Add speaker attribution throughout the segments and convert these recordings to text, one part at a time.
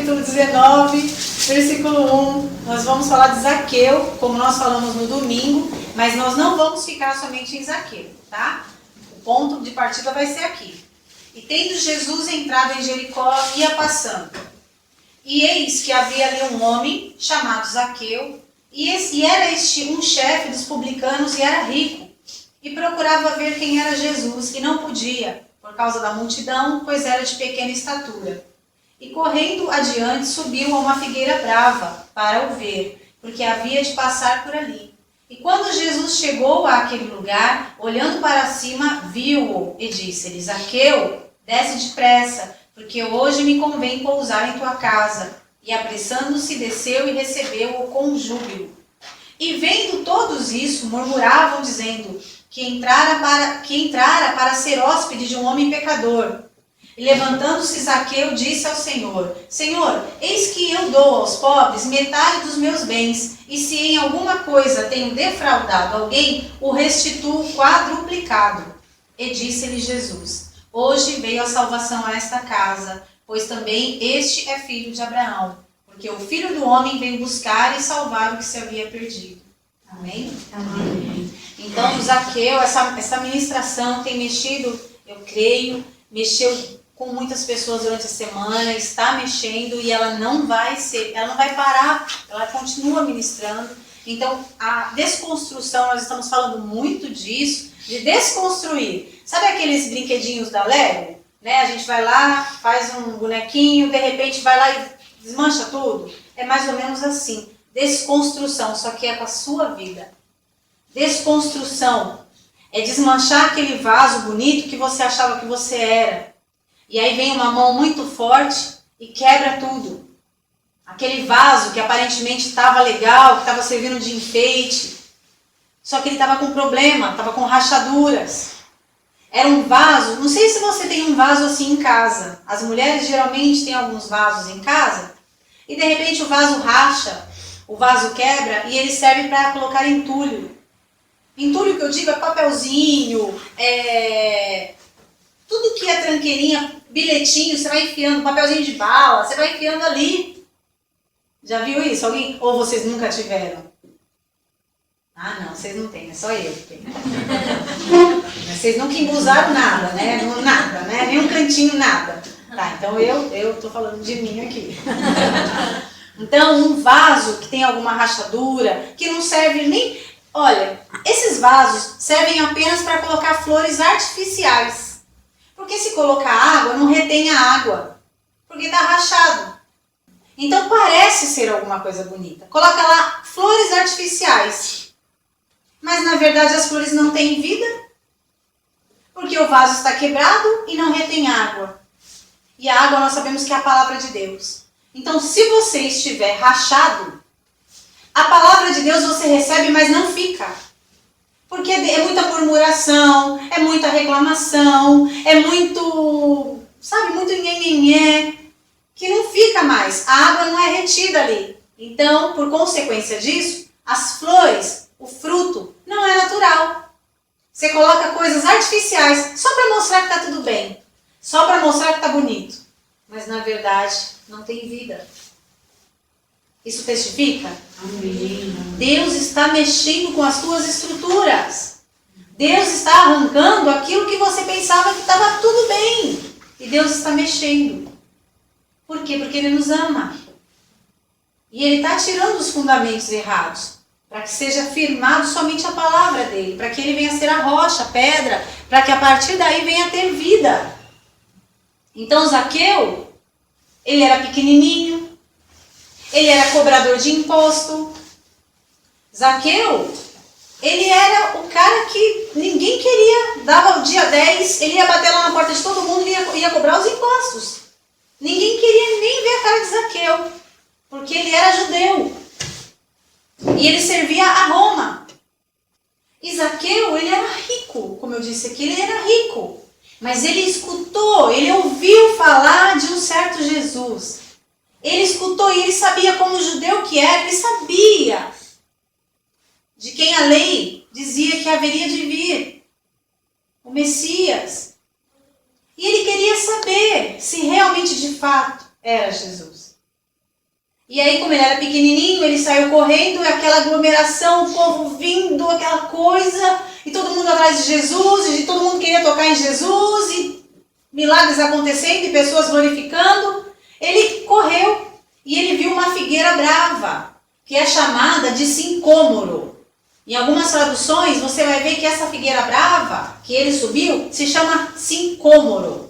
Speaker 1: capítulo 19, versículo 1. Nós vamos falar de Zaqueu, como nós falamos no domingo, mas nós não vamos ficar somente em Zaqueu, tá? O ponto de partida vai ser aqui. E tendo Jesus entrado em Jericó, ia passando. E eis que havia ali um homem chamado Zaqueu, e era este um chefe dos publicanos e era rico. E procurava ver quem era Jesus, e não podia, por causa da multidão, pois era de pequena estatura. E correndo adiante, subiu a uma figueira brava, para o ver, porque havia de passar por ali. E quando Jesus chegou àquele lugar, olhando para cima, viu-o, e disse-lhe: Zaqueu, desce depressa, porque hoje me convém pousar em tua casa. E apressando-se, desceu e recebeu-o com júbilo. E vendo todos isso, murmuravam, dizendo que entrara para ser hóspede de um homem pecador. E levantando-se Zaqueu, disse ao Senhor: Senhor, eis que eu dou aos pobres metade dos meus bens, e se em alguma coisa tenho defraudado alguém, o restituo quadruplicado. E disse-lhe Jesus: Hoje veio a salvação a esta casa, pois também este é filho de Abraão, porque o Filho do Homem veio buscar e salvar o que se havia perdido. Amém? Amém. Então, Zaqueu, essa ministração tem mexido, eu creio, mexeu com muitas pessoas durante a semana, está mexendo e ela não vai parar, ela continua ministrando. Então, a desconstrução, nós estamos falando muito disso, de desconstruir. Sabe aqueles brinquedinhos da Lego? Né? A gente vai lá, faz um bonequinho, de repente vai lá e desmancha tudo. É mais ou menos assim. Desconstrução, só que é com a sua vida. Desconstrução é desmanchar aquele vaso bonito que você achava que você era. E aí vem uma mão muito forte e quebra tudo. Aquele vaso que aparentemente estava legal, que estava servindo de enfeite, só que ele estava com problema, estava com rachaduras. Era um vaso, não sei se você tem um vaso assim em casa. As mulheres geralmente têm alguns vasos em casa e de repente o vaso racha, o vaso quebra e ele serve para colocar entulho. Entulho que eu digo é papelzinho, tudo que é tranqueirinha, bilhetinho, você vai enfiando, papelzinho de bala, você vai enfiando ali. Já viu isso? Alguém? Ou vocês nunca tiveram? Ah, não, vocês não têm, é só eu que tenho. Vocês nunca embusaram nada, né? Nada, né? Nem um cantinho, nada. Tá, então eu tô falando de mim aqui. Então, um vaso que tem alguma rachadura, que não serve nem... Olha, esses vasos servem apenas para colocar flores artificiais. Porque se colocar água, não retém a água. Porque está rachado. Então parece ser alguma coisa bonita. Coloca lá flores artificiais. Mas na verdade as flores não têm vida. Porque o vaso está quebrado e não retém água. E a água nós sabemos que é a palavra de Deus. Então se você estiver rachado, a palavra de Deus você recebe, mas não fica. Porque é muita murmuração, é muita reclamação, é muito, muito nhenhenhé, que não fica mais. A água não é retida ali. Então, por consequência disso, as flores, o fruto, não é natural. Você coloca coisas artificiais só para mostrar que está tudo bem. Só para mostrar que está bonito. Mas, na verdade, não tem vida. Isso testifica? Amém. Deus está mexendo com as suas estruturas. Deus está arrancando aquilo que você pensava que estava tudo bem. E Deus está mexendo. Por quê? Porque Ele nos ama. E Ele está tirando os fundamentos errados. Para que seja firmado somente a palavra dEle. Para que Ele venha a ser a rocha, a pedra. Para que a partir daí venha a ter vida. Então Zaqueu, ele era pequenininho. Ele era cobrador de imposto. Zaqueu, ele era o cara que ninguém queria. Dava o dia 10, ele ia bater lá na porta de todo mundo e ia cobrar os impostos. Ninguém queria nem ver a cara de Zaqueu, porque ele era judeu. E ele servia a Roma. E Zaqueu, ele era rico, como eu disse aqui, ele era rico. Mas ele escutou, ele ouviu falar de um certo Jesus. Ele escutou e ele sabia como judeu que era, ele sabia de quem a lei dizia que haveria de vir, o Messias. E ele queria saber se realmente de fato era Jesus. E aí, como ele era pequenininho, ele saiu correndo, aquela aglomeração, o povo vindo, aquela coisa, e todo mundo atrás de Jesus, e todo mundo queria tocar em Jesus, e milagres acontecendo, e pessoas glorificando. Ele correu e ele viu uma figueira brava, que é chamada de sincômoro. Em algumas traduções, você vai ver que essa figueira brava, que ele subiu, se chama sincômoro.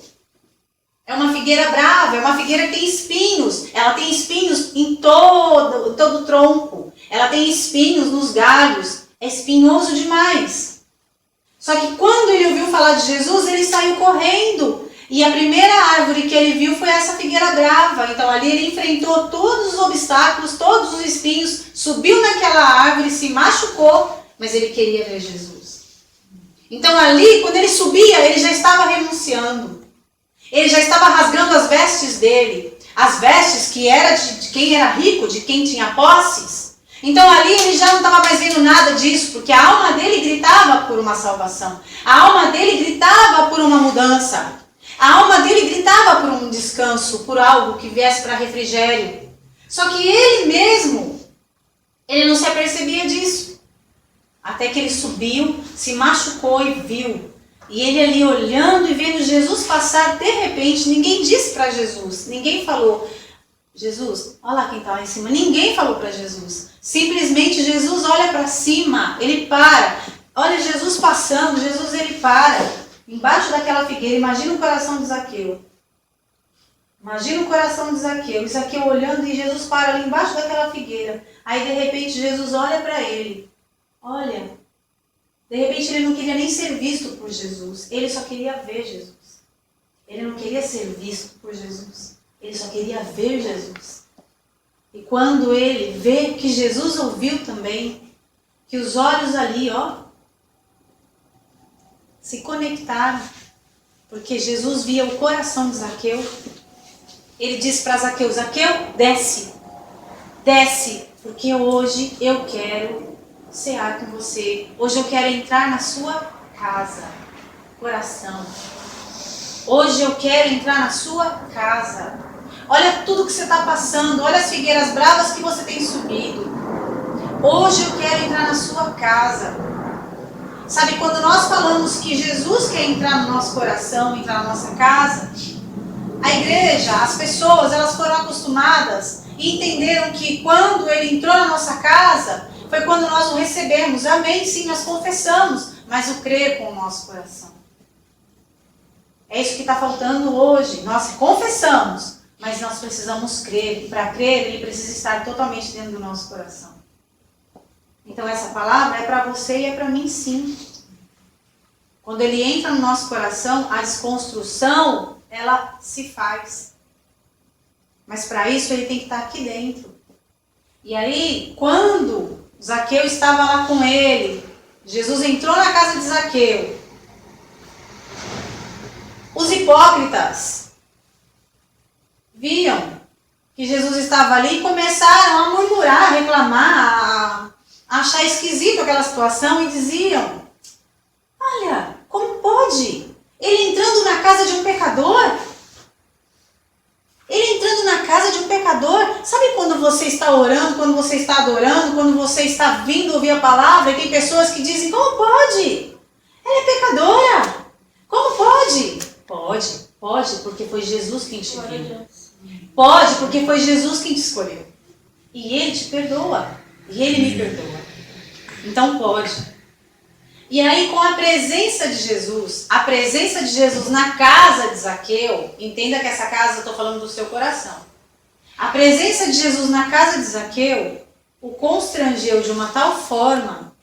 Speaker 1: É uma figueira brava, é uma figueira que tem espinhos. Ela tem espinhos em todo o tronco. Ela tem espinhos nos galhos. É espinhoso demais. Só que quando ele ouviu falar de Jesus, ele saiu correndo. E a primeira árvore que ele viu foi essa figueira brava. Então ali ele enfrentou todos os obstáculos, todos os espinhos, subiu naquela árvore, se machucou, mas ele queria ver Jesus. Então ali, quando ele subia, ele já estava renunciando. Ele já estava rasgando as vestes dele. As vestes que era de quem era rico, de quem tinha posses. Então ali ele já não estava mais vendo nada disso, porque a alma dele gritava por uma salvação. A alma dele gritava por uma mudança. A alma dele gritava por um descanso, por algo que viesse para refrigério. Só que ele mesmo, ele não se apercebia disso. Até que ele subiu, se machucou e viu. E ele ali olhando e vendo Jesus passar, de repente, ninguém disse para Jesus, ninguém falou, Jesus, olha lá quem está lá em cima. Ninguém falou para Jesus. Simplesmente Jesus olha para cima, ele para. Olha Jesus passando, Jesus ele para. Embaixo daquela figueira, imagina o coração de Zaqueu. Imagina o coração de Zaqueu. Zaqueu olhando e Jesus para ali embaixo daquela figueira. Aí de repente Jesus olha para ele. Olha. De repente ele não queria nem ser visto por Jesus. Ele só queria ver Jesus. Ele não queria ser visto por Jesus. Ele só queria ver Jesus. E quando ele vê que Jesus ouviu também, que os olhos ali, se conectaram, porque Jesus via o coração de Zaqueu. Ele disse para Zaqueu, Zaqueu, desce, porque hoje eu quero cear com você. Hoje eu quero entrar na sua casa, coração. Hoje eu quero entrar na sua casa. Olha tudo que você está passando, olha as figueiras bravas que você tem subido. Hoje eu quero entrar na sua casa. Sabe, quando nós falamos que Jesus quer entrar no nosso coração, entrar na nossa casa, a igreja, as pessoas, elas foram acostumadas e entenderam que quando ele entrou na nossa casa, foi quando nós o recebemos. Amém, sim, nós confessamos, mas o crer com o nosso coração. É isso que está faltando hoje. Nós confessamos, mas nós precisamos crer. E para crer, ele precisa estar totalmente dentro do nosso coração. Então essa palavra é para você e é para mim sim. Quando ele entra no nosso coração, a desconstrução, ela se faz. Mas para isso ele tem que estar aqui dentro. E aí, quando Zaqueu estava lá com ele, Jesus entrou na casa de Zaqueu. Os hipócritas viam que Jesus estava ali e começaram a murmurar, a reclamar, a achar esquisito aquela situação e diziam, olha, como pode? Ele entrando na casa de um pecador? Ele entrando na casa de um pecador? Sabe quando você está orando, quando você está adorando, quando você está vindo ouvir a palavra e tem pessoas que dizem, como pode? Ela é pecadora. Como pode? Pode, porque foi Jesus quem te viu. Pode, porque foi Jesus quem te escolheu. E ele te perdoa. E ele me perdoa. Então pode. E aí com a presença de Jesus na casa de Zaqueu, entenda que essa casa eu estou falando do seu coração. A presença de Jesus na casa de Zaqueu o constrangeu de uma tal forma,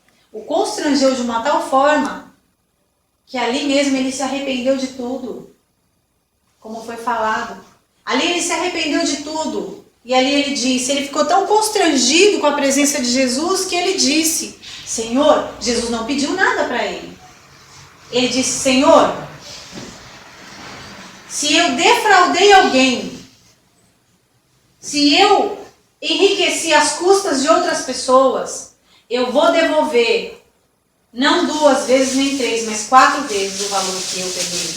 Speaker 1: que ali mesmo ele se arrependeu de tudo. Como foi falado. Ali ele se arrependeu de tudo. E ali ele disse, ele ficou tão constrangido com a presença de Jesus que ele disse, Senhor, Jesus não pediu nada para ele. Ele disse, Senhor, se eu defraudei alguém, se eu enriqueci às custas de outras pessoas, eu vou devolver, não 2 vezes nem 3, mas 4 vezes o valor que eu peguei.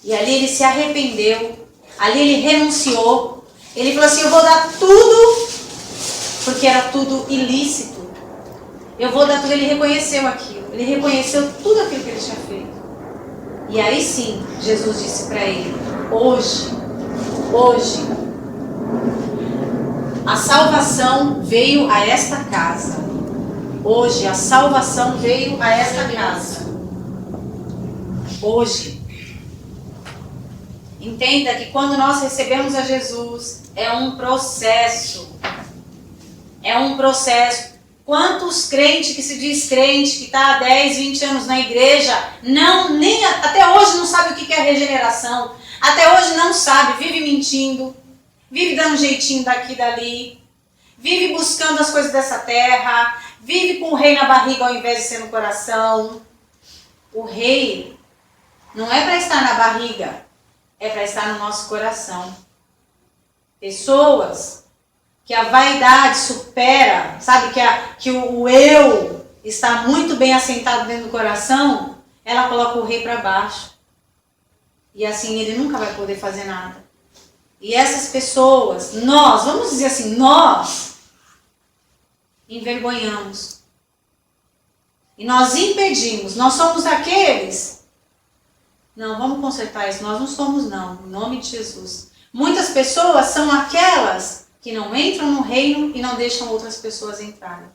Speaker 1: E ali ele se arrependeu, ali ele renunciou, Ele falou assim, eu vou dar tudo, porque era tudo ilícito. Eu vou dar tudo, ele reconheceu aquilo. Ele reconheceu tudo aquilo que ele tinha feito. E aí sim, Jesus disse para ele, hoje, a salvação veio a esta casa. Hoje a salvação veio a esta casa. Hoje. Entenda que quando nós recebemos a Jesus, é um processo. É um processo. Quantos crentes que se diz crente, que está há 10, 20 anos na igreja, até hoje não sabe o que é regeneração. Até hoje não sabe, vive mentindo, vive dando um jeitinho daqui e dali, vive buscando as coisas dessa terra, vive com o rei na barriga ao invés de ser no coração. O rei não é para estar na barriga, é para estar no nosso coração. Pessoas que a vaidade supera, sabe, que o eu está muito bem assentado dentro do coração, ela coloca o rei para baixo. E assim ele nunca vai poder fazer nada. E essas pessoas, nós, vamos dizer assim, nós envergonhamos. E nós impedimos, nós somos aqueles. Não, vamos consertar isso, nós não somos não, em nome de Jesus. Muitas pessoas são aquelas que não entram no reino e não deixam outras pessoas entrarem,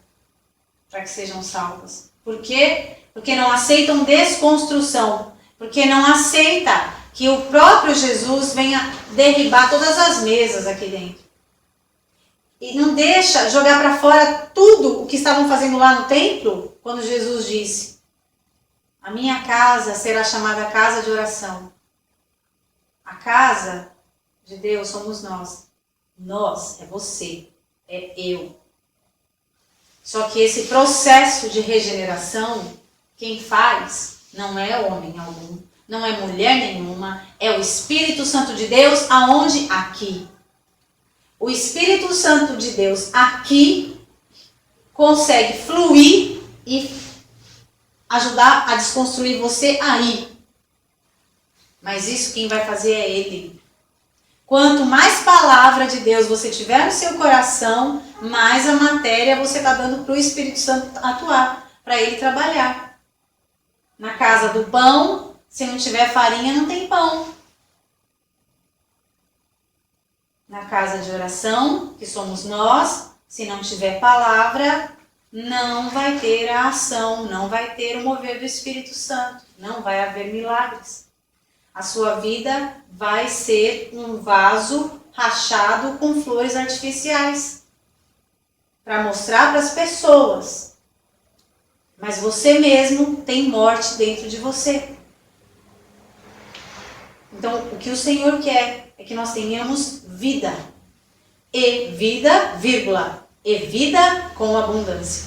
Speaker 1: para que sejam salvas. Por quê? Porque não aceitam desconstrução, porque não aceita que o próprio Jesus venha derribar todas as mesas aqui dentro. E não deixa jogar para fora tudo o que estavam fazendo lá no templo, quando Jesus disse, a minha casa será chamada casa de oração. A casa de Deus somos nós. Nós, é você, é eu. Só que esse processo de regeneração, quem faz não é homem algum, não é mulher nenhuma, é o Espírito Santo de Deus, aonde? Aqui. O Espírito Santo de Deus aqui consegue fluir e ajudar a desconstruir você aí. Mas isso quem vai fazer é Ele. Quanto mais palavra de Deus você tiver no seu coração, mais a matéria você está dando para o Espírito Santo atuar, para ele trabalhar. Na casa do pão, se não tiver farinha, não tem pão. Na casa de oração, que somos nós, se não tiver palavra, não vai ter a ação, não vai ter o mover do Espírito Santo, não vai haver milagres. A sua vida vai ser um vaso rachado com flores artificiais para mostrar para as pessoas. Mas você mesmo tem morte dentro de você. Então, o que o Senhor quer é que nós tenhamos vida. E vida, vírgula, e vida com abundância.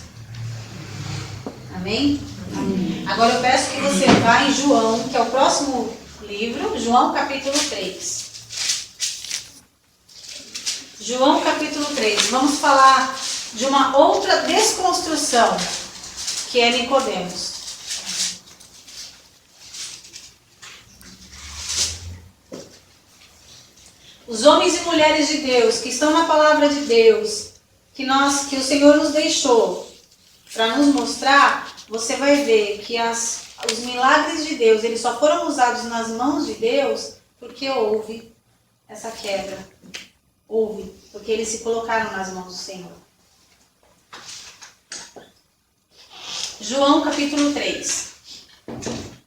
Speaker 1: Amém? Amém. Agora eu peço que você vá em João, que é o próximo livro, João capítulo 3. João capítulo 3. Vamos falar de uma outra desconstrução, que é Nicodemos. Os homens e mulheres de Deus que estão na palavra de Deus, que o Senhor nos deixou para nos mostrar, você vai ver que os milagres de Deus, eles só foram usados nas mãos de Deus porque houve essa quebra. Houve, porque eles se colocaram nas mãos do Senhor. João capítulo 3.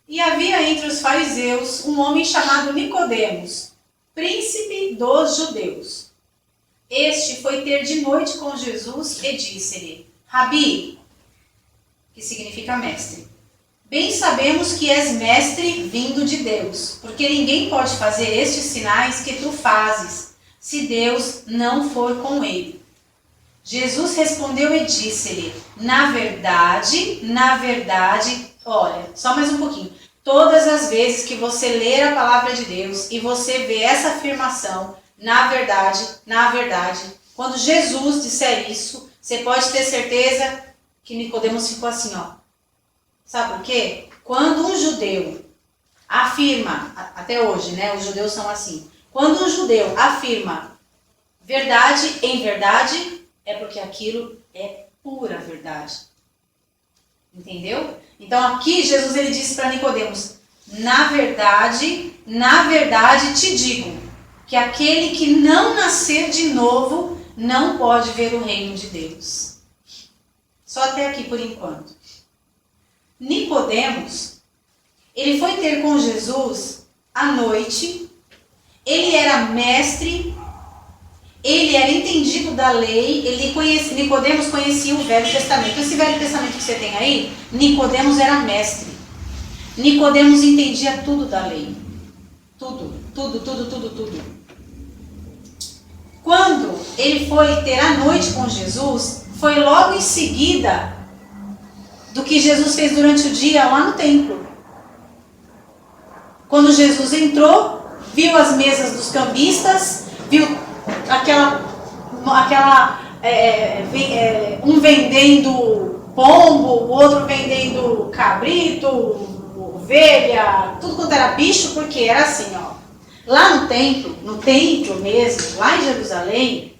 Speaker 1: E havia entre os fariseus um homem chamado Nicodemos, príncipe dos judeus. Este foi ter de noite com Jesus e disse-lhe, Rabi, que significa mestre, bem sabemos que és mestre vindo de Deus, porque ninguém pode fazer estes sinais que tu fazes, se Deus não for com ele. Jesus respondeu e disse-lhe, na verdade, olha, só mais um pouquinho. Todas as vezes que você ler a palavra de Deus e você vê essa afirmação, na verdade, quando Jesus disser isso, você pode ter certeza que Nicodemos ficou assim, ó. Sabe por quê? Quando um judeu afirma, até hoje, né, os judeus são assim, quando um judeu afirma Verdade em verdade é porque aquilo é pura verdade. Entendeu? Então aqui Jesus ele disse para Nicodemos: na verdade te digo que aquele que não nascer de novo não pode ver o reino de Deus. Só até aqui por enquanto. Nicodemos, ele foi ter com Jesus à noite. Ele era mestre, ele era entendido da lei, Nicodemos conhecia o Velho Testamento. Esse Velho Testamento que você tem aí, Nicodemos era mestre. Nicodemos entendia tudo da lei. Tudo. Quando ele foi ter a noite com Jesus, foi logo em seguida do que Jesus fez durante o dia lá no templo. Quando Jesus entrou, viu as mesas dos cambistas, viu um vendendo pombo, o outro vendendo cabrito, ovelha, tudo quanto era bicho, porque era assim, ó. Lá no templo mesmo, lá em Jerusalém,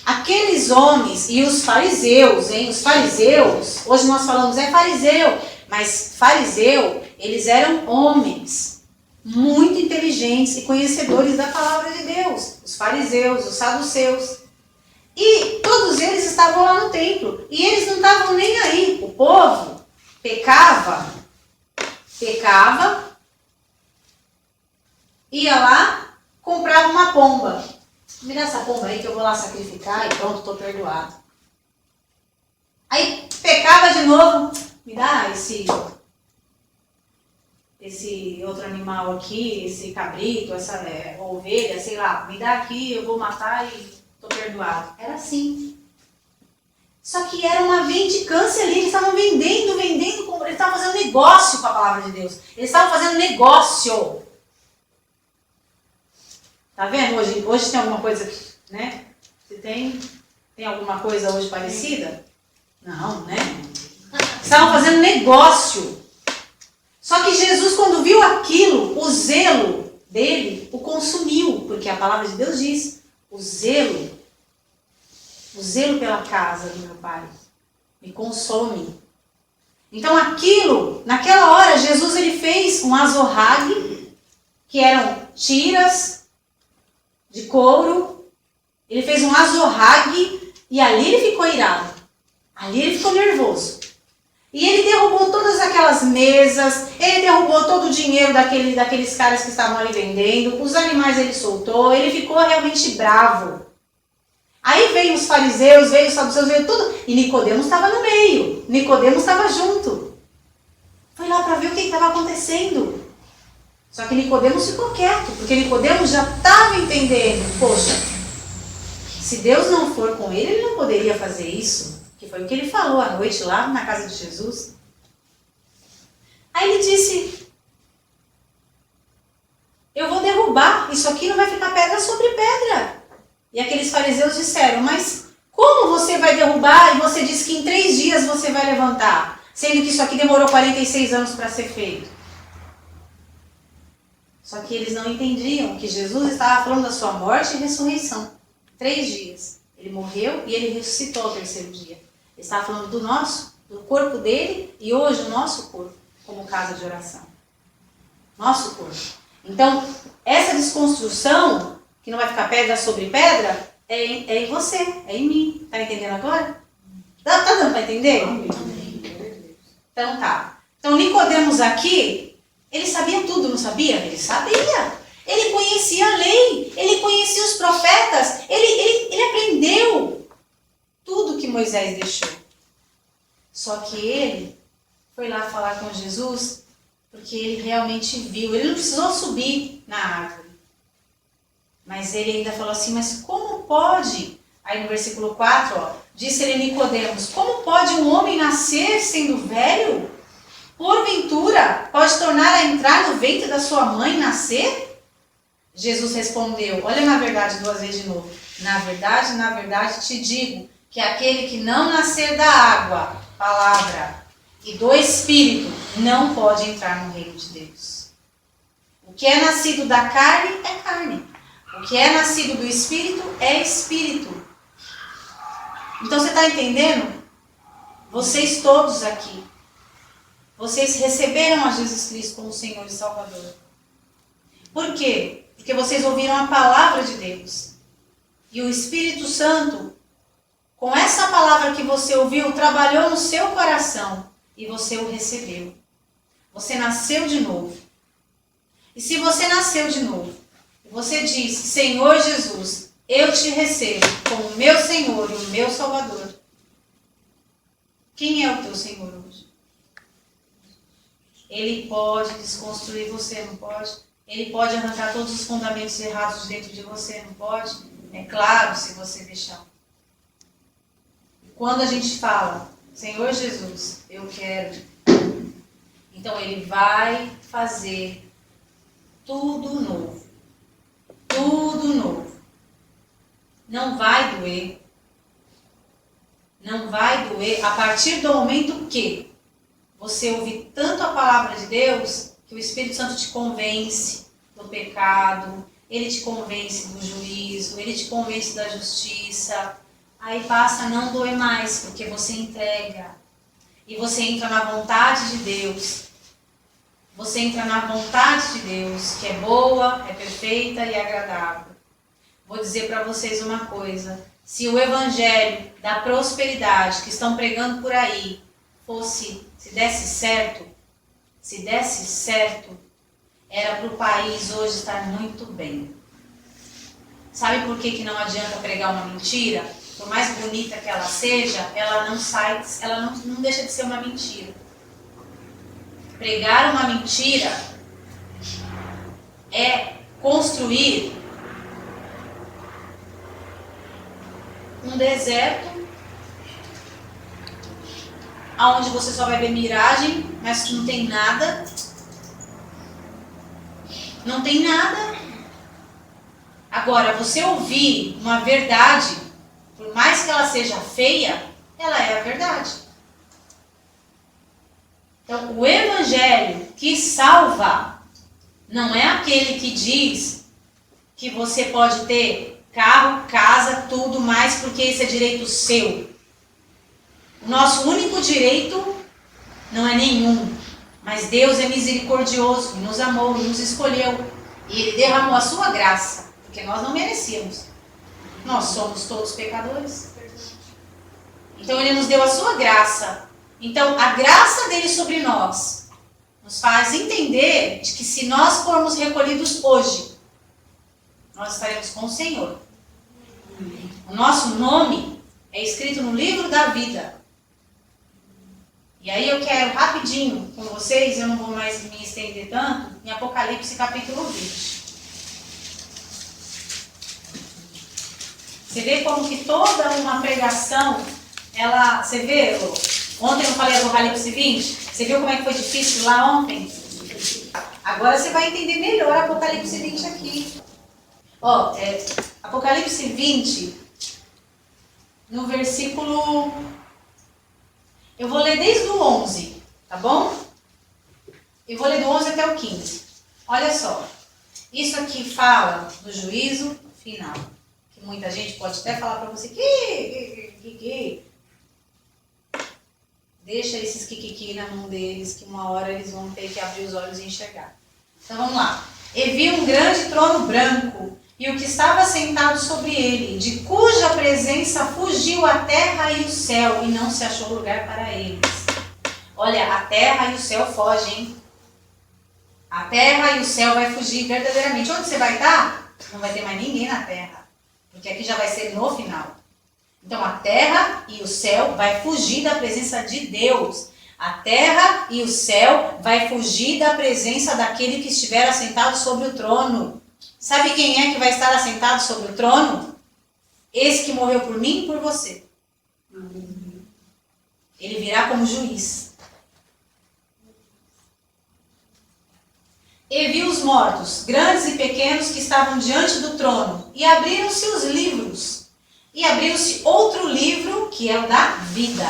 Speaker 1: aqueles homens e os fariseus, os fariseus, hoje nós falamos fariseu, mas fariseu, eles eram homens muito inteligentes e conhecedores da palavra de Deus. Os fariseus, os saduceus. E todos eles estavam lá no templo. E eles não estavam nem aí. O povo pecava, ia lá, comprava uma pomba. Me dá essa pomba aí que eu vou lá sacrificar e pronto, estou perdoado. Aí pecava de novo. Me dá esse outro animal aqui, esse cabrito, essa ovelha, sei lá, me dá aqui, eu vou matar e estou perdoado. Era assim. Só que era uma vendicância ali, eles estavam vendendo, eles estavam fazendo negócio com a palavra de Deus. Eles estavam fazendo negócio. Tá vendo? Hoje tem alguma coisa, né? Se tem alguma coisa hoje parecida? Não, né? Estavam fazendo negócio. Só que Jesus, quando viu aquilo, o zelo dele o consumiu, porque a palavra de Deus diz, o zelo pela casa do meu Pai me consome. Então naquela hora, Jesus ele fez um azorrague, que eram tiras de couro, ele fez um azorrague e ali ele ficou irado, ali ele ficou nervoso. E ele derrubou todas aquelas mesas, ele derrubou todo o dinheiro daqueles caras que estavam ali vendendo, os animais ele soltou, ele ficou realmente bravo. Aí veio os fariseus, veio os saduceus, veio tudo, e Nicodemos estava no meio, Nicodemos estava junto. Foi lá para ver o que estava acontecendo. Só que Nicodemos ficou quieto, porque Nicodemos já estava entendendo, poxa, se Deus não for com ele, ele não poderia fazer isso. Que foi o que ele falou à noite lá na casa de Jesus. Aí ele disse, eu vou derrubar, isso aqui não vai ficar pedra sobre pedra. E aqueles fariseus disseram, mas como você vai derrubar e você disse que em 3 dias você vai levantar? Sendo que isso aqui demorou 46 anos para ser feito. Só que eles não entendiam que Jesus estava falando da sua morte e ressurreição. 3 dias. Ele morreu e ele ressuscitou ao 3º dia. Ele estava falando do corpo dele e hoje o nosso corpo, como casa de oração. Nosso corpo. Então, essa desconstrução, que não vai ficar pedra sobre pedra, é em você, é em mim. Tá entendendo agora? Tá dando para entender? Então tá. Então Nicodemos aqui, ele sabia tudo, não sabia? Ele sabia. Ele conhecia a lei, ele conhecia os profetas, ele aprendeu tudo que Moisés deixou. Só que ele foi lá falar com Jesus porque ele realmente viu. Ele não precisou subir na árvore. Mas ele ainda falou assim, mas como pode? Aí no versículo 4, disse ele a Nicodemos, como pode um homem nascer sendo velho? Porventura, pode tornar a entrar no ventre da sua mãe e nascer? Jesus respondeu, olha na verdade 2 vezes de novo. Na verdade te digo, que aquele que não nascer da água, palavra, e do Espírito, não pode entrar no reino de Deus. O que é nascido da carne é carne. O que é nascido do Espírito é Espírito. Então você está entendendo? Vocês todos aqui, vocês receberam a Jesus Cristo como Senhor e Salvador. Por quê? Porque vocês ouviram a palavra de Deus. E o Espírito Santo, com essa palavra que você ouviu, trabalhou no seu coração e você o recebeu. Você nasceu de novo. E se você nasceu de novo, você diz: Senhor Jesus, eu te recebo como meu Senhor e o meu Salvador. Quem é o teu Senhor hoje? Ele pode desconstruir você, não pode? Ele pode arrancar todos os fundamentos errados dentro de você, não pode? É claro, se você deixar. Quando a gente fala, Senhor Jesus, eu quero, então Ele vai fazer tudo novo. Tudo novo. Não vai doer. Não vai doer a partir do momento que você ouvir tanto a palavra de Deus que o Espírito Santo te convence do pecado, ele te convence do juízo, ele te convence da justiça. Aí passa a não doer mais, porque você entrega. E você entra na vontade de Deus. Você entra na vontade de Deus, que é boa, é perfeita e agradável. Vou dizer para vocês uma coisa. Se o evangelho da prosperidade que estão pregando por aí se desse certo, era para o país hoje estar muito bem. Sabe por que não adianta pregar uma mentira? Por mais bonita que ela seja, ela não deixa de ser uma mentira. Pregar uma mentira é construir um deserto onde você só vai ver miragem, mas não tem nada. Não tem nada. Agora, você ouvir uma verdade, por mais que ela seja feia, ela é a verdade. Então, o evangelho que salva não é aquele que diz que você pode ter carro, casa, tudo mais, porque isso é direito seu. O nosso único direito não é nenhum, mas Deus é misericordioso, e nos amou, e nos escolheu, e Ele derramou a sua graça, porque nós não merecíamos. Nós somos todos pecadores. Então Ele nos deu a sua graça. Então a graça dele sobre nós nos faz entender de que se nós formos recolhidos hoje, nós estaremos com o Senhor. O nosso nome é escrito no livro da vida. E aí eu quero rapidinho com vocês, eu não vou mais me estender tanto, em Apocalipse capítulo 20. Você vê como que toda uma pregação, você vê, ontem eu falei Apocalipse 20, você viu como é que foi difícil lá ontem? Agora você vai entender melhor Apocalipse 20 aqui. Apocalipse 20, no versículo... Eu vou ler desde o 11, tá bom? Eu vou ler do 11 até o 15. Olha só. Isso aqui fala do juízo final. Que muita gente pode até falar para você que. Deixa esses kikiki na mão deles, que uma hora eles vão ter que abrir os olhos e enxergar. Então vamos lá. E vi um grande trono branco, e o que estava sentado sobre ele, de cuja presença fugiu a terra e o céu, e não se achou lugar para eles. Olha, a terra e o céu fogem, hein? A terra e o céu vai fugir verdadeiramente. Onde você vai estar? Não vai ter mais ninguém na terra, porque aqui já vai ser no final. Então a terra e o céu vai fugir da presença de Deus. A terra e o céu vai fugir da presença daquele que estiver assentado sobre o trono. Sabe quem é que vai estar assentado sobre o trono? Esse que morreu por mim e por você. Ele virá como juiz. E vi os mortos, grandes e pequenos, que estavam diante do trono, e abriram-se os livros. E abriu-se outro livro, que é o da vida.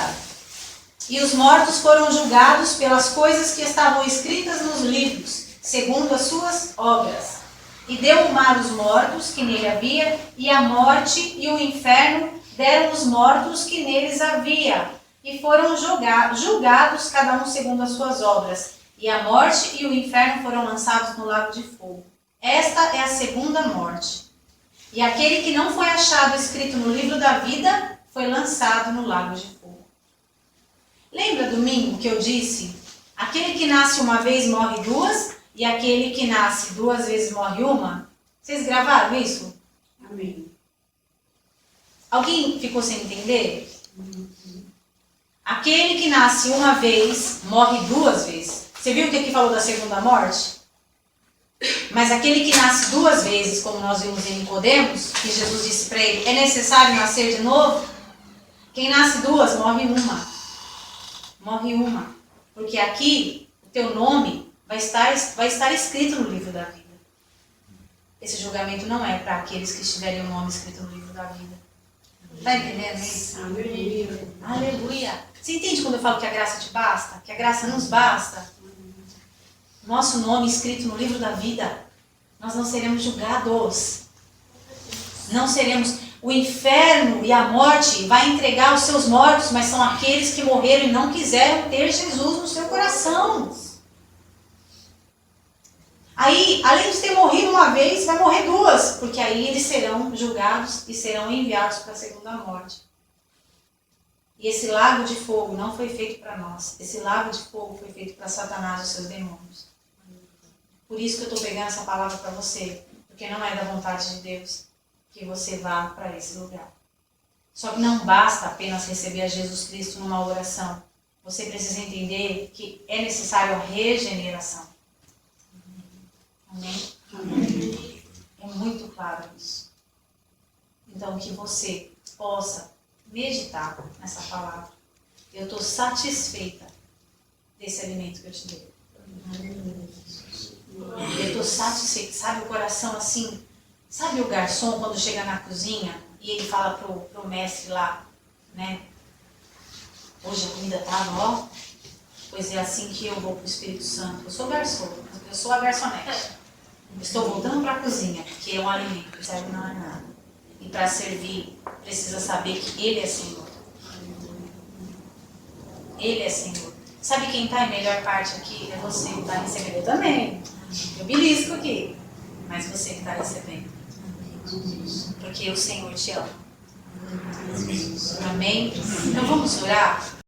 Speaker 1: E os mortos foram julgados pelas coisas que estavam escritas nos livros, segundo as suas obras. E deu o mar os mortos que nele havia, e a morte e o inferno deram os mortos que neles havia, e foram julgados cada um segundo as suas obras. E a morte e o inferno foram lançados no lago de fogo. Esta é a segunda morte. E aquele que não foi achado escrito no livro da vida foi lançado no lago de fogo. Lembra domingo que eu disse? Aquele que nasce uma vez morre duas, e aquele que nasce duas vezes morre uma? Vocês gravaram isso?
Speaker 2: Amém.
Speaker 1: Alguém ficou sem entender? Aquele que nasce uma vez morre duas vezes. Você viu que aqui falou da segunda morte? Mas aquele que nasce duas vezes, como nós vimos em Nicodemos, que Jesus disse para ele, é necessário nascer de novo? Quem nasce duas, morre uma. Morre uma. Porque aqui, o teu nome vai estar escrito no livro da vida. Esse julgamento não é para aqueles que tiverem o nome escrito no livro da vida. Está entendendo isso?
Speaker 2: Aleluia.
Speaker 1: Aleluia. Você entende quando eu falo que a graça te basta? Que a graça nos basta? Nosso nome escrito no livro da vida. Nós não seremos julgados. Não seremos. O inferno e a morte vai entregar os seus mortos, mas são aqueles que morreram e não quiseram ter Jesus no seu coração. Aí, além de ter morrido uma vez, vai morrer duas, porque aí eles serão julgados e serão enviados para a segunda morte. E esse lago de fogo não foi feito para nós. Esse lago de fogo foi feito para Satanás e os seus demônios. Por isso que eu estou pegando essa palavra para você, porque não é da vontade de Deus que você vá para esse lugar. Só que não basta apenas receber a Jesus Cristo numa oração. Você precisa entender que é necessário a regeneração. Amém?
Speaker 2: Amém.
Speaker 1: É muito claro isso. Então, que você possa meditar nessa palavra. Eu estou satisfeita desse alimento que eu te dei. Eu estou satisfeita. Sabe o coração assim? Sabe o garçom quando chega na cozinha e ele fala pro mestre lá, né? Hoje a comida estava, ó. Pois é assim que eu vou para o Espírito Santo. Eu sou garçom, eu sou a garçonete. Estou voltando para a cozinha, porque é um alimento que serve não é nada. E para servir, precisa saber que Ele é Senhor. Ele é Senhor. Sabe quem está em melhor parte aqui? É você que está recebendo. Eu também. Eu belisco aqui. Mas você que está recebendo. Porque o Senhor te ama. Amém? Então vamos orar?